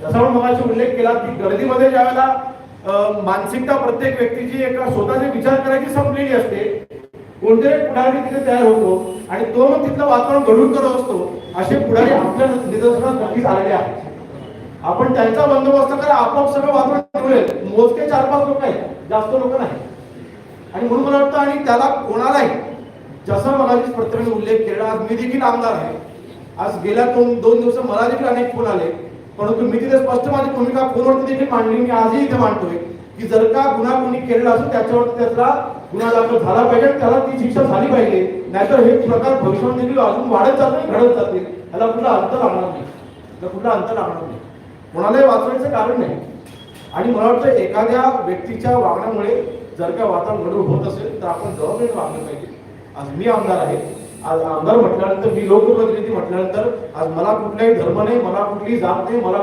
जसा आपण मगाशी उल्लेख केला की गर्दीमध्ये ज्यावेळेला मानसिकता प्रत्येक व्यक्तीची एका स्वतःचे विचार करायची संपलेली असते, कोणत्याही पुढारी तिथे तयार होतो आणि तो मग तिथलं वातावरण घडून करत असतो. असे पुढारी आपल्या निदर्शनात नक्कीच आलेले आहेत. आपण त्यांचा बंदोबस्त करा, आपोआप सगळं वातावरण मिळेल. मोजके 4-5 लोक आहेत, जास्त लोक नाही. आणि म्हणून मला वाटतं आणि त्याला कोणालाही जसं मगाशी प्रत्येकाने उल्लेख केला, आज मी देखील आमदार आहे. आज गेल्या 2 दिवस मला देखील अनेक फोन आले, परंतु मी तिथे स्पष्ट माझी भूमिका फोनवरती देखील मांडली. मी आजही इथे मांडतोय की जर का गुन्हा कोणी केलेला असेल त्याच्यावरती त्याचा गुन्हा दाखल झाला पाहिजे, त्याला ती शिक्षा झाली पाहिजे. नाहीतर हे प्रकार भविष्यात देखील अजून वाढत जातील, घडत जातील. याला कुठला अंत लागणार नाही, कुठला अंत लागणार नाही, कोणालाही वाचवायचं कारण नाही. आणि मला वाटतं एखाद्या व्यक्तीच्या वागण्यामुळे जर का वातावरण गडबड होत असेल तर आपण जबाबदारीने वागलं पाहिजे. आज मी आमदार आहे, आज आमदार म्हटल्यानंतर, मी लोकप्रतिनिधी म्हटल्यानंतर आज मला कुठलाही धर्म नाही, मला कुठलीही जात नाही, मला